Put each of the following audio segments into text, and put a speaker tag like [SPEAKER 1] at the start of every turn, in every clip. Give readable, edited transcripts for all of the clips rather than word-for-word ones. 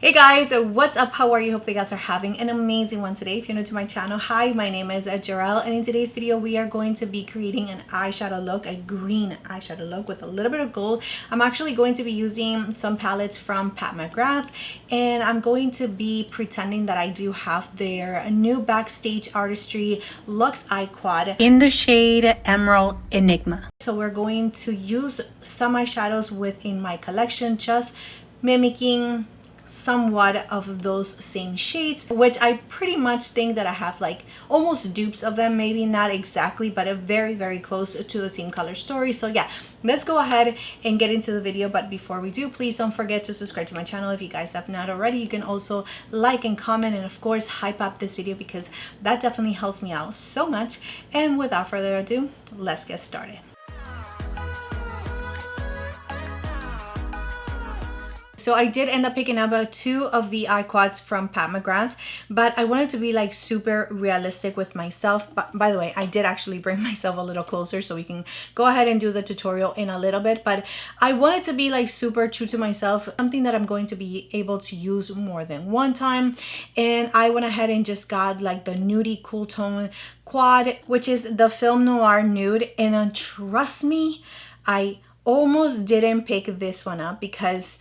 [SPEAKER 1] Hey guys, what's up? How are you? Hope you guys are having an amazing one today. If you're new to my channel, hi, my name is Jarrell, and in today's video we are going to be creating an eyeshadow look, a green eyeshadow look with a little bit of gold. I'm actually going to be using some palettes from Pat McGrath, and I'm going to be pretending that I do have their new Backstage Artistry Luxe Eye Quad in the shade Emerald Enigma. So we're going to use some eyeshadows within my collection, just mimicking somewhat of those same shades, which I pretty much think that I have like almost dupes of them, maybe not exactly, but a very close to the same color story. So yeah, let's go ahead and get into the video. But before we do, please don't forget to subscribe to my channel if you guys have not already. You can also like and comment, and of course hype up this video because that definitely helps me out so much. And without further ado, let's get started. So I did end up picking up two of the eye quads from Pat McGrath, but I wanted to be like super realistic with myself. But by the way, I did actually bring myself a little closer so we can go ahead and do the tutorial in a little bit. But I wanted to be like super true to myself, something that I'm going to be able to use more than one time. And I went ahead and just got like the nudie cool tone quad, which is the Film Noir Nude. And trust me, I almost didn't pick this one up because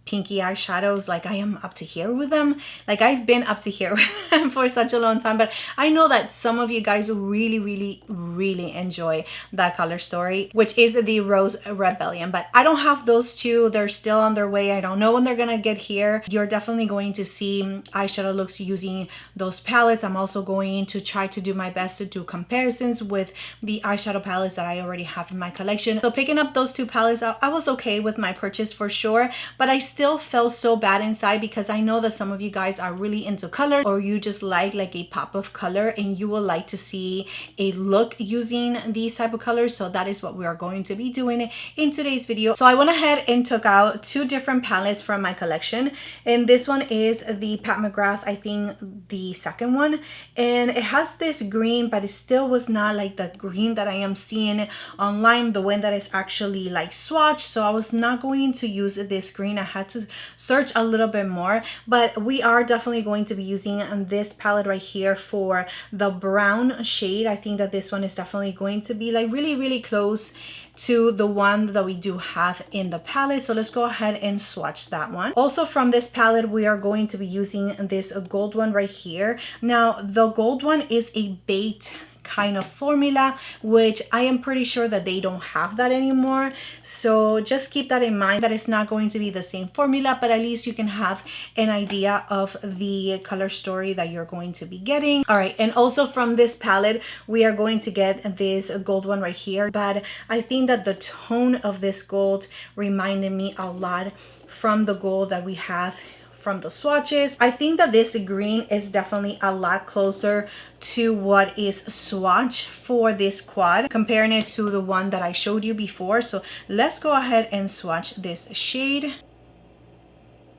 [SPEAKER 1] pinky eyeshadows, like I am up to here with them. Like I've been up to here with them for such a long time, but I know that some of you guys really enjoy that color story, which is the Rose Rebellion. But I don't have those two. They're still on their way. I don't know when they're gonna get here. You're definitely going to see eyeshadow looks using those palettes. I'm also going to try to do my best to do comparisons with the eyeshadow palettes that I already have in my collection. So picking up those two palettes, I was okay with my purchase for sure, but I still felt so bad inside because I know that some of you guys are really into color, or you just like a pop of color and you will like to see a look using these type of colors. So that is what we are going to be doing in today's video. So I went ahead and took out two different palettes from my collection, and this one is the Pat McGrath, I think the second one, and it has this green, but it still was not like the green that I am seeing online, the one that is actually like swatch. So I was not going to use this green. I had to search a little bit more, but we are definitely going to be using this palette right here for the brown shade. I think that this one is definitely going to be like really close to the one that we do have in the palette. So let's go ahead and swatch that one. Also from this palette, we are going to be using this gold one right here. Now the gold one is a bait kind of formula, which I am pretty sure that they don't have that anymore. So just keep that in mind, that it's not going to be the same formula, but at least you can have an idea of the color story that you're going to be getting. All right, and also from this palette, we are going to get this gold one right here, but I think that the tone of this gold reminded me a lot from the gold that we have from the swatches. I think that this green is definitely a lot closer to what is swatch for this quad, comparing it to the one that I showed you before. So let's go ahead and swatch this shade.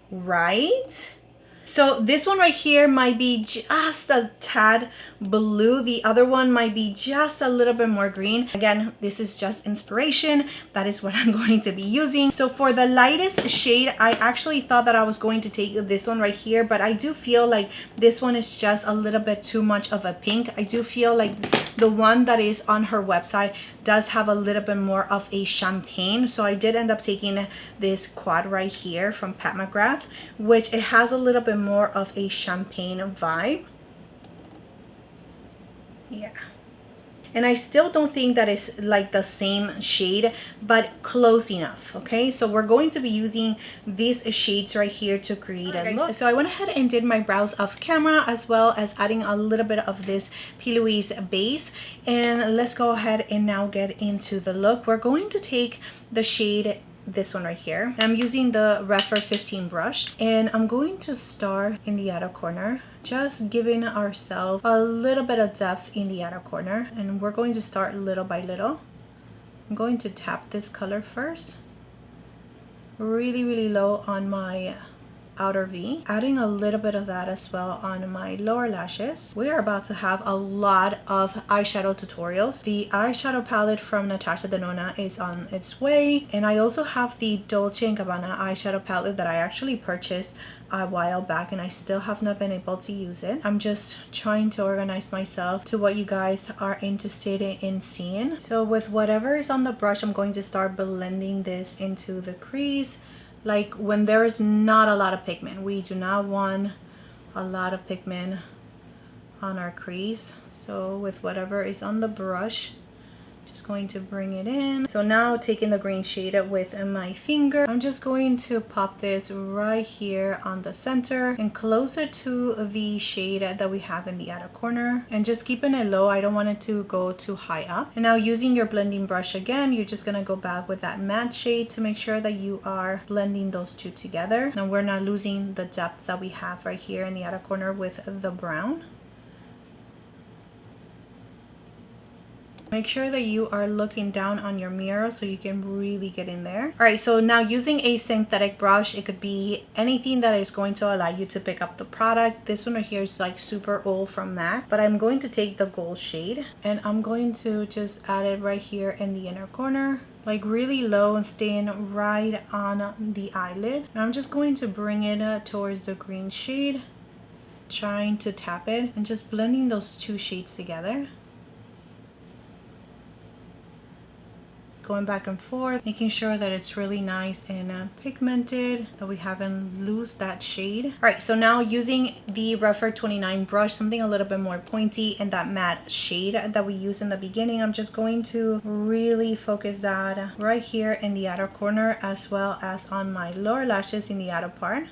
[SPEAKER 1] Right, so this one right here might be just a tad blue. The other one might be just a little bit more green. Again, this is just inspiration. That is what I'm going to be using. So for the lightest shade, I actually thought that I was going to take this one right here, but I do feel like this one is just a little bit too much of a pink. I do feel like the one that is on her website does have a little bit more of a champagne. So I did end up taking this quad right here from Pat McGrath, which it has a little bit more of a champagne vibe. Yeah, and I still don't think that it's like the same shade, but close enough. Okay, so we're going to be using these shades right here to create a look. So I went ahead and did my brows off camera, as well as adding a little bit of this PLouis Base, and let's go ahead and now get into the look. We're going to take the shade, this one right here. I'm using the Refer 15 brush, and I'm going to start in the outer corner, just giving ourselves a little bit of depth in the outer corner, and we're going to start little by little. I'm going to tap this color first, really low on my outer V, adding a little bit of that as well on my lower lashes. We are about to have a lot of eyeshadow tutorials. The eyeshadow palette from Natasha Denona is on its way, and I also have the Dolce & Gabbana eyeshadow palette that I actually purchased a while back and I still have not been able to use it. I'm just trying to organize myself to what you guys are interested in seeing. So with whatever is on the brush, I'm going to start blending this into the crease. Like when there is not a lot of pigment, we do not want a lot of pigment on our crease. So with whatever is on the brush, just going to bring it in. So now taking the green shade with my finger, I'm just going to pop this right here on the center and closer to the shade that we have in the outer corner, and just keeping it low. I don't want it to go too high up. And now using your blending brush again, you're just gonna go back with that matte shade to make sure that you are blending those two together. Now we're not losing the depth that we have right here in the outer corner with the brown. Make sure that you are looking down on your mirror so you can really get in there. All right, so now using a synthetic brush, it could be anything that is going to allow you to pick up the product. This one right here is like super old from MAC, but I'm going to take the gold shade and I'm going to just add it right here in the inner corner, like really low and staying right on the eyelid. And I'm just going to bring it towards the green shade, trying to tap it and just blending those two shades together. Going back and forth, making sure that it's really nice and pigmented, that we haven't lost that shade. All right, so now using the Refer 29 brush, something a little bit more pointy and that matte shade that we used in the beginning, I'm just going to really focus that right here in the outer corner as well as on my lower lashes in the outer part.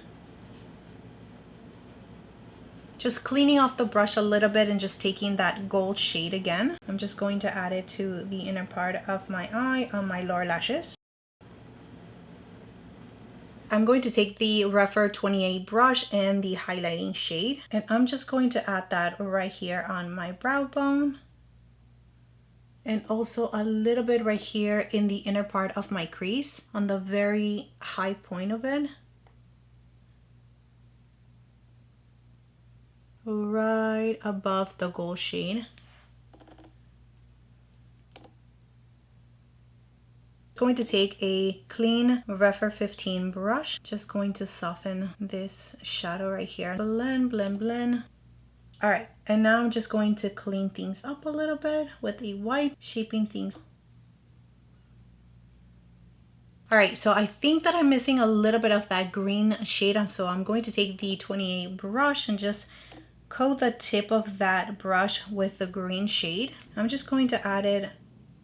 [SPEAKER 1] Just cleaning off the brush a little bit and just taking that gold shade again. I'm just going to add it to the inner part of my eye on my lower lashes. I'm going to take the Refer 28 brush and the highlighting shade, and I'm just going to add that right here on my brow bone. And also a little bit right here in the inner part of my crease on the very high point of it. Right above the gold shade. Going to take a clean Refer 15 brush, just going to soften this shadow right here. Blend, blend, blend. All right, and now I'm just going to clean things up a little bit with a wipe, shaping things. All right, so I think that I'm missing a little bit of that green shade, so I'm going to take the 28 brush and just coat the tip of that brush with the green shade. I'm just going to add it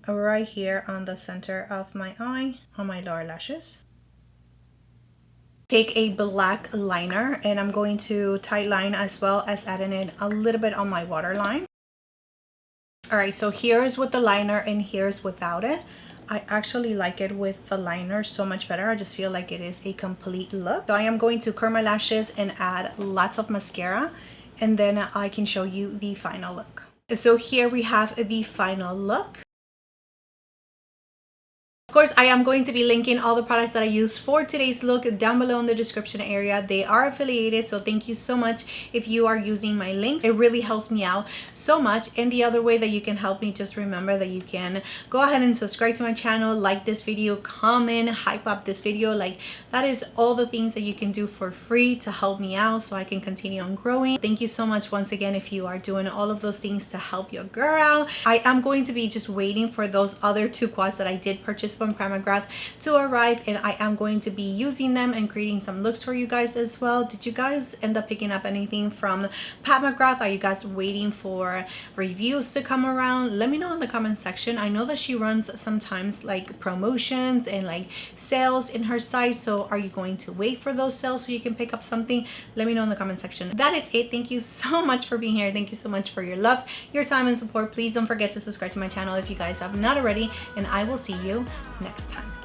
[SPEAKER 1] right here on the center of my eye, on my lower lashes. Take a black liner and I'm going to tight line as well as adding it a little bit on my waterline. All right, so here's with the liner and here's without it. I actually like it with the liner so much better. I just feel like it is a complete look. So I am going to curl my lashes and add lots of mascara, and then I can show you the final look. So here we have the final look. Of course, I am going to be linking all the products that I used for today's look down below in the description area. They are affiliated, so thank you so much if you are using my links. It really helps me out so much. And the other way that you can help me, just remember that you can go ahead and subscribe to my channel, like this video, comment, hype up this video. Like, that is all the things that you can do for free to help me out so I can continue on growing. Thank you so much once again if you are doing all of those things to help your girl out. I am going to be just waiting for those other two quads that I did purchase from Pat McGrath to arrive, and I am going to be using them and creating some looks for you guys as well. Did you guys end up picking up anything from Pat McGrath? Are you guys waiting for reviews to come around? Let me know in the comment section. I know that she runs sometimes like promotions and like sales in her site, so are you going to wait for those sales so you can pick up something? Let me know in the comment section. That is it. Thank you so much for being here. Thank you so much for your love, your time, and support. Please don't forget to subscribe to my channel if you guys have not already, and I will see you next time.